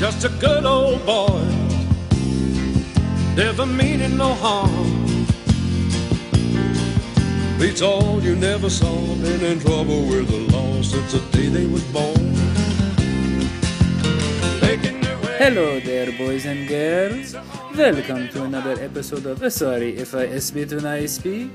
just a good old boy, never meaning no harm. They told you never saw been in trouble with the law since the day they was born. Hello there, boys and girls. Welcome to another episode of Sorry If I Spit When I Speak.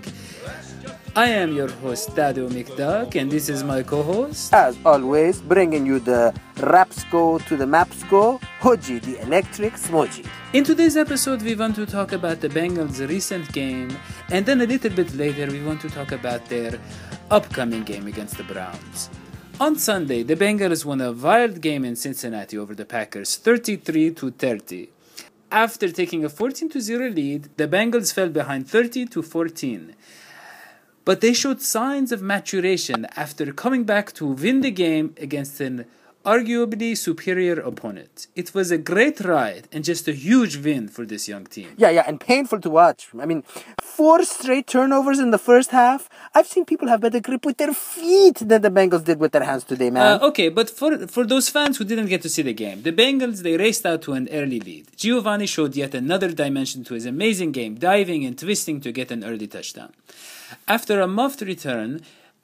I am your host, Dadio McDuck, and this is my co-host. As always, bringing you the Rapsco to the Mapsco, Hodgie, the electric Smodgie. In today's episode, we want to talk about the Bengals' recent game, and then a little bit later, we want to talk about their upcoming game against the Browns. On Sunday, the Bengals won a wild game in Cincinnati over the Packers, 33-30. After taking a 14-0 lead, the Bengals fell behind 30-14. But they showed signs of maturation after coming back to win the game against an arguably superior opponent. It was a great ride and just a huge win for this young team. Yeah, and painful to watch. I mean, 4 straight turnovers in the first half. I've seen people have better grip with their feet than the Bengals did with their hands today, man. Okay, but for those fans who didn't get to see the game, the Bengals, they raced out to an early lead. Giovanni showed yet another dimension to his amazing game, diving and twisting to get an early touchdown. After a muffed return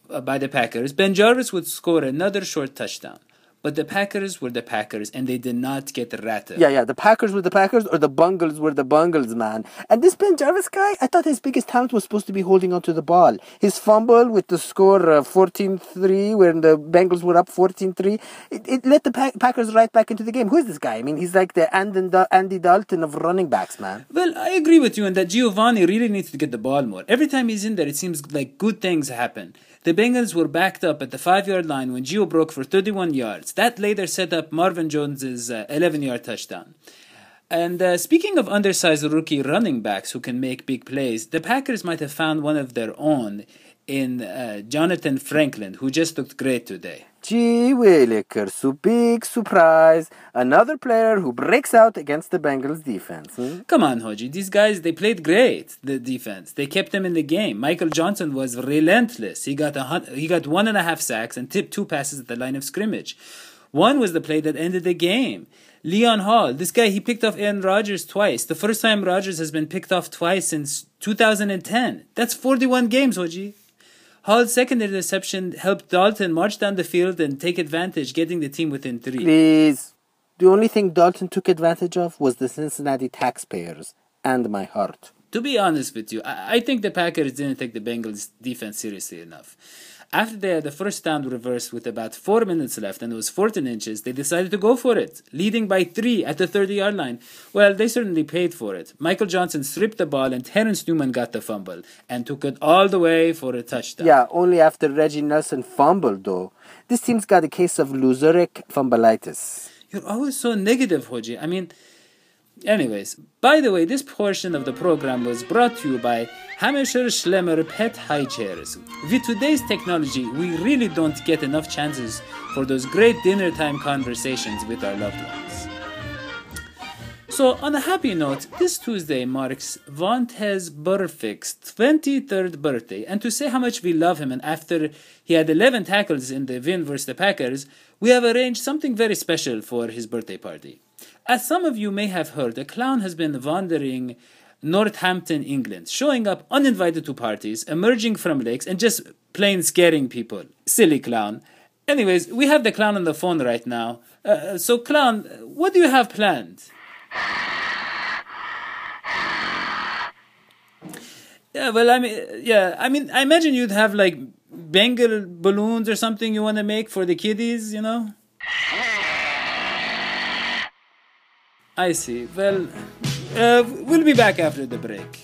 by the Packers, Ben Jarvis would score another short touchdown. But the Packers were the Packers, and they did not get rattled. Yeah, the Packers were the Packers, or the Bungles were the Bungles, man. And this Ben Jarvis guy, I thought his biggest talent was supposed to be holding on to the ball. His fumble with the score 14-3, when the Bengals were up 14-3, it let the Packers right back into the game. Who is this guy? I mean, he's like the Andy Dalton of running backs, man. Well, I agree with you in that Giovanni really needs to get the ball more. Every time he's in there, it seems like good things happen. The Bengals were backed up at the 5-yard line when Gio broke for 31 yards. That later set up Marvin Jones's 11-yard touchdown. And speaking of undersized rookie running backs who can make big plays, the Packers might have found one of their own in Jonathan Franklin, who just looked great today. Gee williker, so big surprise. Another player who breaks out against the Bengals defense. Come on, Hodgie. These guys, they played great, the defense. They kept them in the game. Michael Johnson was relentless. He got 1.5 sacks and tipped 2 passes at the line of scrimmage. One was the play that ended the game. Leon Hall, this guy, he picked off Aaron Rodgers twice. The first time Rodgers has been picked off twice since 2010. That's 41 games, Hodgie. Hall's second interception helped Dalton march down the field and take advantage, getting the team within 3. Please. The only thing Dalton took advantage of was the Cincinnati taxpayers and my heart. To be honest with you, I think the Packers didn't take the Bengals' defense seriously enough. After they had the first down reversed with about 4 minutes left and it was 14 inches, they decided to go for it, leading by 3 at the 30-yard line. Well, they certainly paid for it. Michael Johnson stripped the ball and Terrence Newman got the fumble and took it all the way for a touchdown. Yeah, only after Reggie Nelson fumbled, though. This team's got a case of loseric fumbleitis. You're always so negative, Hodgie. I mean, anyways, by the way, this portion of the program was brought to you by Hammacher, Schlemmer pet Highchairs. With today's technology, we really don't get enough chances for those great dinner time conversations with our loved ones. So, on a happy note, this Tuesday marks Vontae's Burfict's 23rd birthday, and to say how much we love him, and after he had 11 tackles in the win versus the Packers, we have arranged something very special for his birthday party. As some of you may have heard, a clown has been wandering Northampton, England, showing up uninvited to parties, emerging from lakes, and just plain scaring people. Silly clown. Anyways, we have the clown on the phone right now. So, clown, what do you have planned? I imagine you'd have like Bengal balloons or something you want to make for the kiddies, you know? I see. Well, we'll be back after the break.